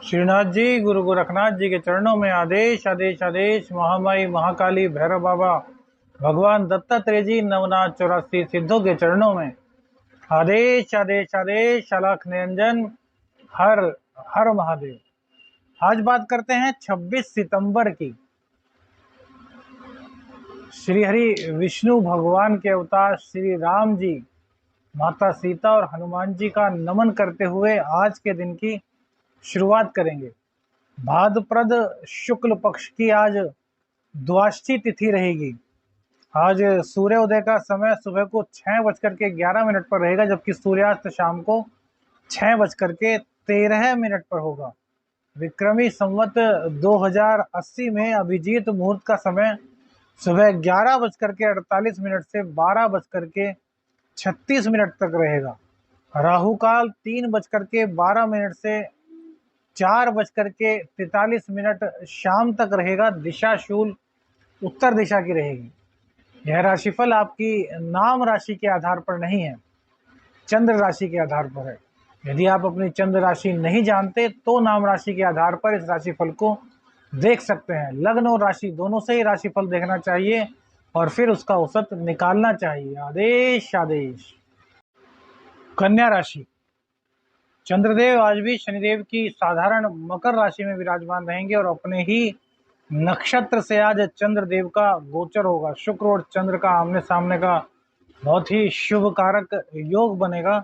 श्रीनाथ जी, गुरु गोरखनाथ जी के चरणों में आदेश आदेश आदेश। महामाई महाकाली भैरव बाबा भगवान दत्तात्रेय जी नवनाथ 84 सिद्धों के चरणों में आदेश आदेश आदेश। अलख निरंजन हर हर महादेव। आज बात करते हैं 26 सितंबर की। श्री हरि विष्णु भगवान के अवतार श्री राम जी, माता सीता और हनुमान जी का नमन करते हुए आज के दिन की शुरुआत करेंगे। भाद्रपद शुक्ल पक्ष की आज द्वादशी तिथि रहेगी। आज सूर्योदय का समय सुबह को 6:11 पर रहेगा, जबकि सूर्यास्त शाम को 6:13 पर होगा। विक्रमी संवत 2080 में अभिजीत मुहूर्त का समय सुबह 11:48 से 12:36 तक रहेगा। राहु काल 3:12 से 4:43 शाम तक रहेगा। दिशा शूल उत्तर दिशा की रहेगी। यह राशिफल आपकी नाम राशि के आधार पर नहीं है, चंद्र राशि के आधार पर है। यदि आप अपनी चंद्र राशि नहीं जानते तो नाम राशि के आधार पर इस राशिफल को देख सकते हैं। लग्न और राशि दोनों से ही राशिफल देखना चाहिए और फिर उसका औसत निकालना चाहिए। आदेश आदेश। कन्या राशि। चंद्रदेव आज भी शनिदेव की साधारण मकर राशि में विराजमान रहेंगे और अपने ही नक्षत्र से आज चंद्रदेव का गोचर होगा। शुक्र और चंद्र का आमने सामने का बहुत ही शुभ कारक योग बनेगा।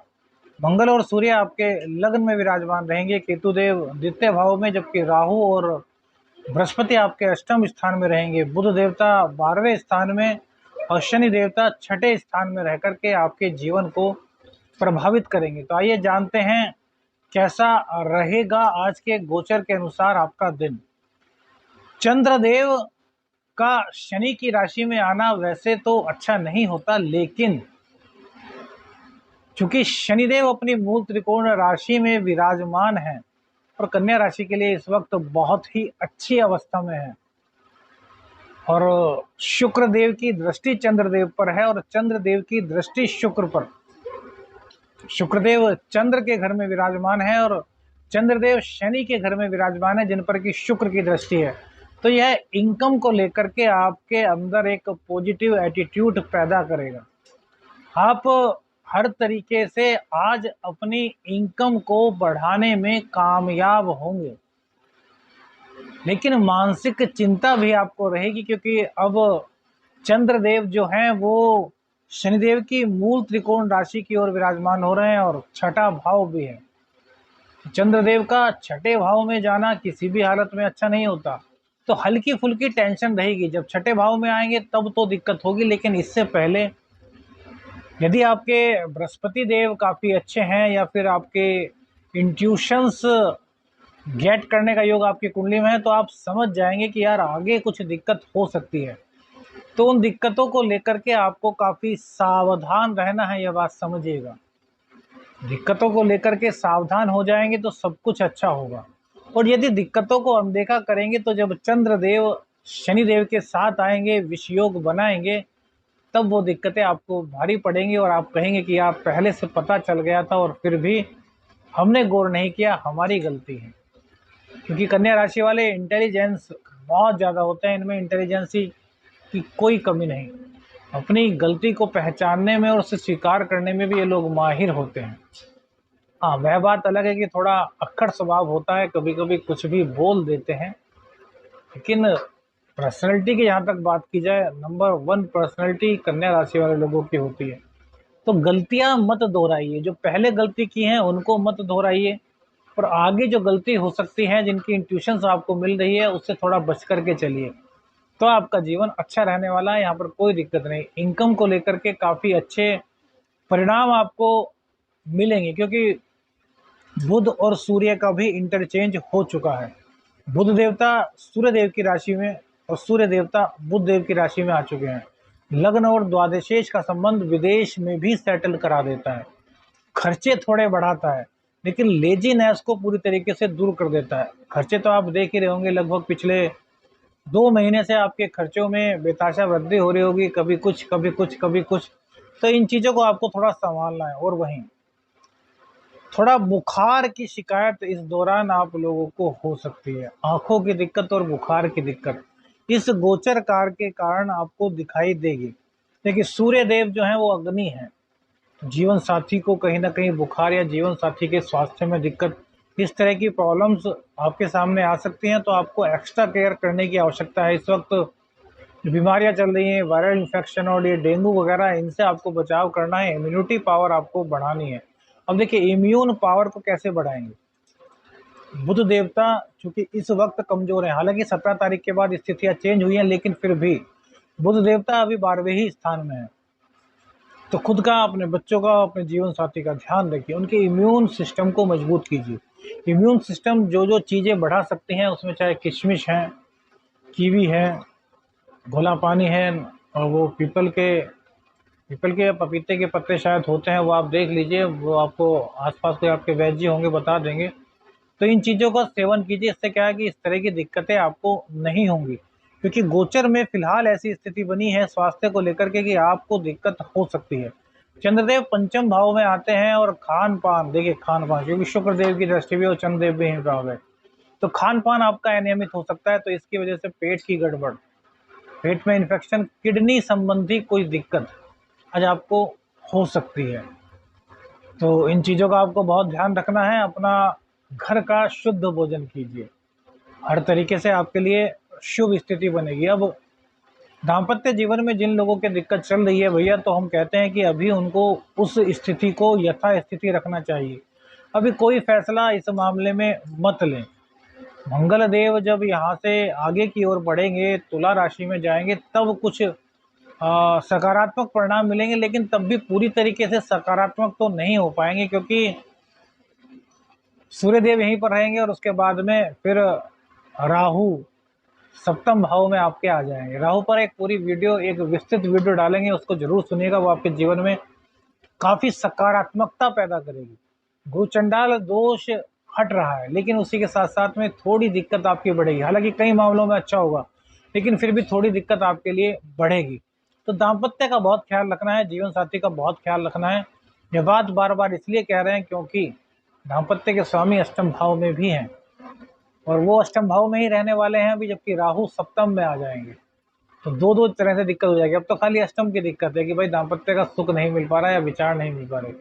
मंगल और सूर्य आपके लग्न में विराजमान रहेंगे। केतुदेव द्वितीय भाव में, जबकि राहु और बृहस्पति आपके अष्टम स्थान में रहेंगे। बुध देवता 12वें स्थान में और शनि देवता 6ठे स्थान में रह करके आपके जीवन को प्रभावित करेंगे। तो आइए जानते हैं कैसा रहेगा आज के गोचर के अनुसार आपका दिन। चंद्रदेव का शनि की राशि में आना वैसे तो अच्छा नहीं होता, लेकिन चूंकि शनिदेव अपनी मूल त्रिकोण राशि में विराजमान है और कन्या राशि के लिए इस वक्त बहुत ही अच्छी अवस्था में है और शुक्र देव की दृष्टि चंद्रदेव पर है और चंद्रदेव की दृष्टि शुक्र पर। शुक्रदेव चंद्र के घर में विराजमान है और चंद्रदेव शनि के घर में विराजमान है, जिन पर की शुक्र की दृष्टि है। तो यह इनकम को लेकर के आपके अंदर एक पॉजिटिव एटीट्यूड पैदा करेगा। आप हर तरीके से आज अपनी इनकम को बढ़ाने में कामयाब होंगे, लेकिन मानसिक चिंता भी आपको रहेगी, क्योंकि अब चंद्रदेव जो हैं वो शनिदेव की मूल त्रिकोण राशि की ओर विराजमान हो रहे हैं और छठा भाव भी है। चंद्रदेव का छठे भाव में जाना किसी भी हालत में अच्छा नहीं होता, तो हल्की फुल्की टेंशन रहेगी। जब छठे भाव में आएंगे तब तो दिक्कत होगी, लेकिन इससे पहले यदि आपके बृहस्पति देव काफ़ी अच्छे हैं या फिर आपके इंट्यूशंस गेट करने का योग आपकी कुंडली में है, तो आप समझ जाएंगे कि यार आगे कुछ दिक्कत हो सकती है। तो उन दिक्कतों को लेकर के आपको काफ़ी सावधान रहना है, यह बात समझिएगा। दिक्कतों को लेकर के सावधान हो जाएंगे तो सब कुछ अच्छा होगा। और यदि दिक्कतों को अनदेखा करेंगे तो जब चंद्रदेव शनिदेव के साथ आएंगे, विषयोग बनाएंगे, तब वो दिक्कतें आपको भारी पड़ेंगी और आप कहेंगे कि आप पहले से पता चल गया था और फिर भी हमने गौर नहीं किया, हमारी गलती है। क्योंकि कन्या राशि वाले इंटेलिजेंस बहुत ज़्यादा होते हैं, इनमें इंटेलिजेंसी की कोई कमी नहीं। अपनी गलती को पहचानने में और उसे स्वीकार करने में भी ये लोग माहिर होते हैं। हाँ, वह बात अलग है कि थोड़ा अक्खड़ स्वभाव होता है, कभी कभी कुछ भी बोल देते हैं, लेकिन पर्सनैलिटी की जहाँ तक बात की जाए, नंबर 1 पर्सनैलिटी कन्या राशि वाले लोगों की होती है। तो गलतियाँ मत दोहराइए, जो पहले गलती की हैं उनको मत दोहराइए, और आगे जो गलती हो सकती है, जिनकी इंट्यूशंस आपको मिल रही है, उससे थोड़ा बच करके चलिए, तो आपका जीवन अच्छा रहने वाला है। यहाँ पर कोई दिक्कत नहीं। इनकम को लेकर के काफ़ी अच्छे परिणाम आपको मिलेंगे, क्योंकि बुध और सूर्य का भी इंटरचेंज हो चुका है। बुध देवता सूर्य देव की राशि में और सूर्य देवता बुध देव की राशि में आ चुके हैं। लग्न और द्वादशेष का संबंध विदेश में भी सेटल करा देता है। खर्चे थोड़े बढ़ाता है, लेकिन लेजीनेस को पूरी तरीके से दूर कर देता है। खर्चे तो आप देख ही रहे होंगे, लगभग पिछले 2 महीने से आपके खर्चों में बेताशा वृद्धि हो रही होगी, कभी कुछ कभी कुछ कभी कुछ। तो इन चीज़ों को आपको थोड़ा संभालना है। और वहीं थोड़ा बुखार की शिकायत इस दौरान आप लोगों को हो सकती है। आंखों की दिक्कत और बुखार की दिक्कत इस गोचर कार के कारण आपको दिखाई देगी। देखिए सूर्य देव जो है वो अग्नि है। जीवन साथी को कहीं ना कहीं बुखार या जीवन साथी के स्वास्थ्य में दिक्कत, इस तरह की प्रॉब्लम्स आपके सामने आ सकती हैं। तो आपको एक्स्ट्रा केयर करने की आवश्यकता है। इस वक्त जो बीमारियां चल रही हैं, वायरल इन्फेक्शन और ये डेंगू वगैरह, इनसे आपको बचाव करना है। इम्यूनिटी पावर आपको बढ़ानी है। अब देखिए इम्यून पावर को कैसे बढ़ाएंगे। बुध देवता चूंकि इस वक्त कमजोर है, हालांकि 17 तारीख के बाद स्थितियां चेंज हुई हैं, लेकिन फिर भी बुध देवता अभी 12वें ही स्थान में है। तो खुद का, अपने बच्चों का, अपने जीवन साथी का ध्यान रखिए। उनके इम्यून सिस्टम को मजबूत कीजिए। इम्यून सिस्टम जो जो चीज़ें बढ़ा सकती हैं उसमें चाहे किशमिश है, कीवी है, घोला पानी है, और वो पीपल के या पपीते के पत्ते शायद होते हैं, वो आप देख लीजिए, वो आपको आसपास कोई आपके वैद्य जी होंगे बता देंगे। तो इन चीज़ों का सेवन कीजिए। इससे क्या है कि इस तरह की दिक्कतें आपको नहीं होंगी, क्योंकि गोचर में फिलहाल ऐसी स्थिति बनी है स्वास्थ्य को लेकर के कि आपको दिक्कत हो सकती है। चंद्रदेव पंचम भाव में आते हैं और खान पान, देखिए खान पान, क्योंकि शुक्रदेव की दृष्टि भी और चंद्रदेव भी यहीं भाव है, तो खान पान आपका अनियमित हो सकता है। तो इसकी वजह से पेट की गड़बड़, पेट में इन्फेक्शन, किडनी संबंधी कोई दिक्कत आज आपको हो सकती है। तो इन चीज़ों का आपको बहुत ध्यान रखना है। अपना घर का शुद्ध भोजन कीजिए, हर तरीके से आपके लिए शुभ स्थिति बनेगी। अब दाम्पत्य जीवन में जिन लोगों की दिक्कत चल रही है भैया, तो हम कहते हैं कि अभी उनको उस स्थिति को यथास्थिति रखना चाहिए। अभी कोई फैसला इस मामले में मत लें। मंगल देव जब यहाँ से आगे की ओर बढ़ेंगे, तुला राशि में जाएंगे, तब कुछ सकारात्मक परिणाम मिलेंगे, लेकिन तब भी पूरी तरीके से सकारात्मक तो नहीं हो पाएंगे, क्योंकि सूर्यदेव यहीं पर रहेंगे और उसके बाद में फिर राहु सप्तम भाव में आपके आ जाएंगे। राहु पर एक पूरी वीडियो, एक विस्तृत वीडियो डालेंगे, उसको जरूर सुनिएगा। वो आपके जीवन में काफी सकारात्मकता पैदा करेगी। गुरु चंडाल दोष हट रहा है, लेकिन उसी के साथ साथ में थोड़ी दिक्कत आपकी बढ़ेगी। हालांकि कई मामलों में अच्छा होगा, लेकिन फिर भी थोड़ी दिक्कत आपके लिए बढ़ेगी। तो दाम्पत्य का बहुत ख्याल रखना है, जीवन साथी का बहुत ख्याल रखना है। यह बात बार बार इसलिए कह रहे हैं क्योंकि दाम्पत्य के स्वामी अष्टम भाव में भी हैं, और वो अष्टम भाव में ही रहने वाले हैं अभी, जबकि राहु सप्तम में आ जाएंगे। तो दो दो तरह से दिक्कत हो जाएगी। अब तो खाली अष्टम की दिक्कत है कि भाई दाम्पत्य का सुख नहीं मिल पा रहा है या विचार नहीं मिल पा रहे।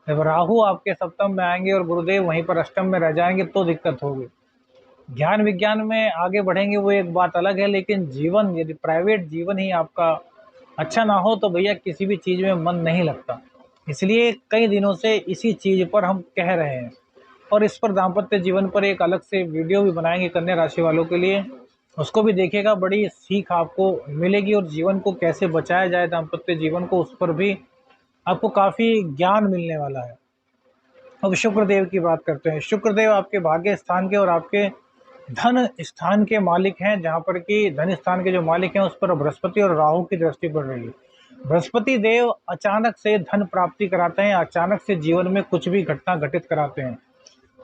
जब राहु आपके सप्तम में आएंगे और गुरुदेव वहीं पर अष्टम में रह जाएंगे तो दिक्कत होगी। ज्ञान विज्ञान में आगे बढ़ेंगे वो एक बात अलग है, लेकिन जीवन, यदि प्राइवेट जीवन ही आपका अच्छा ना हो तो भैया किसी भी चीज़ में मन नहीं लगता। इसलिए कई दिनों से इसी चीज़ पर हम कह रहे हैं, और इस पर दाम्पत्य जीवन पर एक अलग से वीडियो भी बनाएंगे कन्या राशि वालों के लिए। उसको भी देखिएगा, बड़ी सीख आपको मिलेगी, और जीवन को कैसे बचाया जाए दाम्पत्य जीवन को, उस पर भी आपको काफ़ी ज्ञान मिलने वाला है। अब शुक्रदेव की बात करते हैं। शुक्रदेव आपके भाग्य स्थान के और आपके धन स्थान के मालिक हैं, जहाँ पर कि धन स्थान के जो मालिक हैं उस पर बृहस्पति और राहु की दृष्टि पड़ रही है। बृहस्पति देव अचानक से धन प्राप्ति कराते हैं, अचानक से जीवन में कुछ भी घटना घटित कराते हैं।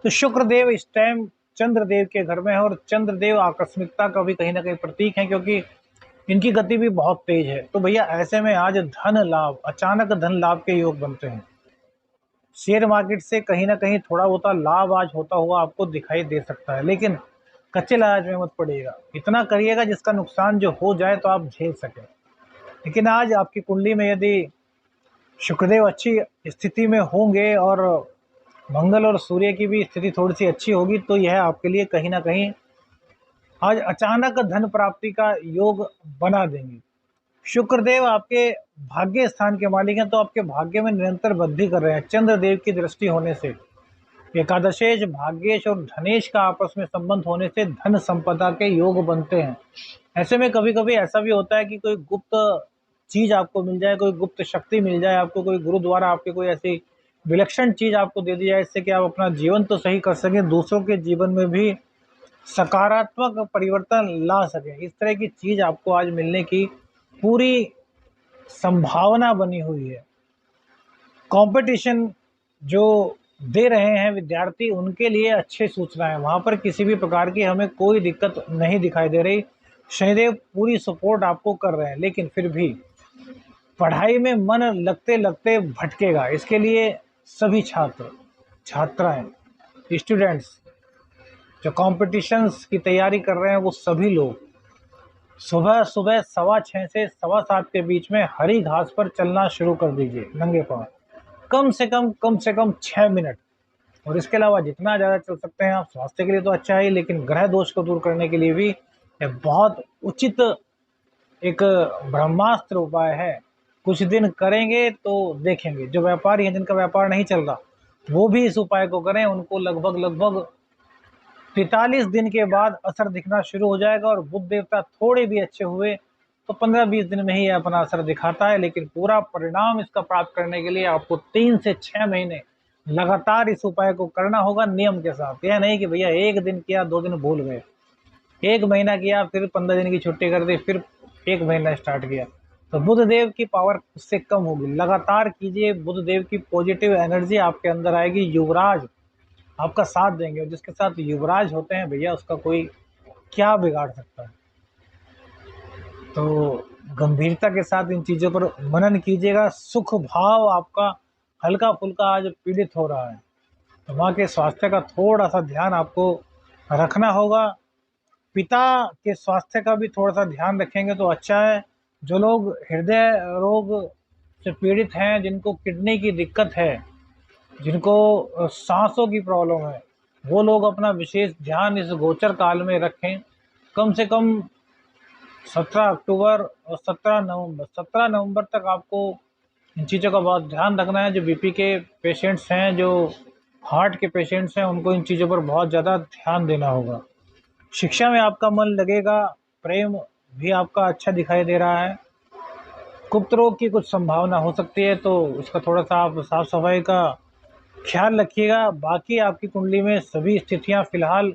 तो शुक्रदेव इस टाइम चंद्रदेव के घर में है, और चंद्रदेव आकस्मिकता का भी कहीं ना कहीं प्रतीक है, क्योंकि इनकी गति भी बहुत तेज है। तो भैया ऐसे में आज धन लाभ, अचानक धन लाभ के योग बनते हैं। शेयर मार्केट से कहीं ना कहीं थोड़ा बहुत लाभ आज होता हुआ आपको दिखाई दे सकता है, लेकिन कच्चे लालच में मत पड़िएगा। इतना करिएगा जिसका नुकसान जो हो जाए तो आप झेल सकें। लेकिन आज आपकी कुंडली में यदि शुक्रदेव अच्छी स्थिति में होंगे और मंगल और सूर्य की भी स्थिति थोड़ी सी अच्छी होगी, तो यह आपके लिए कहीं ना कहीं आज अचानक धन प्राप्ति का योग बना देंगे। शुक्रदेव आपके भाग्य स्थान के मालिक हैं, तो आपके भाग्य में निरंतर वृद्धि कर रहे हैं। चंद्रदेव की दृष्टि होने से, एकादशेश, भाग्येश और धनेश का आपस में संबंध होने से धन संपदा के योग बनते हैं। ऐसे में कभी कभी ऐसा भी होता है कि कोई गुप्त चीज आपको मिल जाए, कोई गुप्त शक्ति मिल जाए आपको, कोई गुरु द्वारा आपके कोई ऐसी विलक्षण चीज आपको दे दी जाए, इससे कि आप अपना जीवन तो सही कर सकें, दूसरों के जीवन में भी सकारात्मक परिवर्तन ला सकें। इस तरह की चीज आपको आज मिलने की पूरी संभावना बनी हुई है। कंपटीशन जो दे रहे हैं विद्यार्थी, उनके लिए अच्छी सूचना है, वहां पर किसी भी प्रकार की हमें कोई दिक्कत नहीं दिखाई दे रही। शनिदेव पूरी सपोर्ट आपको कर रहे हैं, लेकिन फिर भी पढ़ाई में मन लगते लगते भटकेगा। इसके लिए सभी छात्र, छात्राएं, स्टूडेंट्स जो कॉम्पिटिशन्स की तैयारी कर रहे हैं, वो सभी लोग सुबह सुबह 6:15 से 7:15 के बीच में हरी घास पर चलना शुरू कर दीजिए नंगे पांव। कम से कम 6 मिनट। और इसके अलावा जितना ज़्यादा चल सकते हैं आप, स्वास्थ्य के लिए तो अच्छा है, लेकिन ग्रह दोष को दूर करने के लिए भी यह बहुत उचित एक ब्रह्मास्त्र उपाय है। कुछ दिन करेंगे तो देखेंगे। जो व्यापारी हैं, जिनका व्यापार नहीं चल रहा, वो भी इस उपाय को करें। उनको लगभग 43 दिन के बाद असर दिखना शुरू हो जाएगा। और बुध देवता थोड़े भी अच्छे हुए तो 15-20 दिन में ही अपना असर दिखाता है। लेकिन पूरा परिणाम इसका प्राप्त करने के लिए आपको 3 से 6 महीने लगातार इस उपाय को करना होगा, नियम के साथ। यह नहीं कि भैया 1 दिन किया 2 दिन भूल गए, 1 महीना किया फिर 15 दिन की छुट्टी कर दी, फिर 1 महीना स्टार्ट किया, तो बुध देव की पावर उससे कम होगी। लगातार कीजिए, बुध देव की पॉजिटिव एनर्जी आपके अंदर आएगी। युवराज आपका साथ देंगे, और जिसके साथ युवराज होते हैं भैया, उसका कोई क्या बिगाड़ सकता है। तो गंभीरता के साथ इन चीज़ों पर मनन कीजिएगा। सुख भाव आपका हल्का फुल्का आज पीड़ित हो रहा है, तो माँ के स्वास्थ्य का थोड़ा सा ध्यान आपको रखना होगा। पिता के स्वास्थ्य का भी थोड़ा सा ध्यान रखेंगे तो अच्छा है। जो लोग हृदय रोग से पीड़ित हैं, जिनको किडनी की दिक्कत है, जिनको सांसों की प्रॉब्लम है, वो लोग अपना विशेष ध्यान इस गोचर काल में रखें। कम से कम 17 अक्टूबर और 17 नवंबर तक आपको इन चीज़ों का बहुत ध्यान रखना है। जो बीपी के पेशेंट्स हैं, जो हार्ट के पेशेंट्स हैं, उनको इन चीज़ों पर बहुत ज़्यादा ध्यान देना होगा। शिक्षा में आपका मन लगेगा, प्रेम भी आपका अच्छा दिखाई दे रहा है। गुप्त रोग की कुछ संभावना हो सकती है, तो उसका थोड़ा सा आप साफ सफाई का ख्याल रखिएगा। बाकी आपकी कुंडली में सभी स्थितियां फिलहाल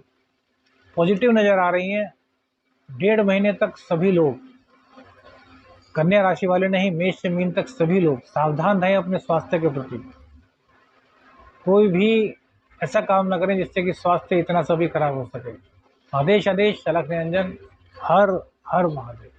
पॉजिटिव नज़र आ रही हैं। 1.5 महीने तक सभी लोग, कन्या राशि वाले नहीं, मेष से मीन तक सभी लोग सावधान रहें अपने स्वास्थ्य के प्रति। कोई भी ऐसा काम न करें जिससे कि स्वास्थ्य इतना सभी खराब हो सके। आदेश अलख निरंजन। हर हर महादेव।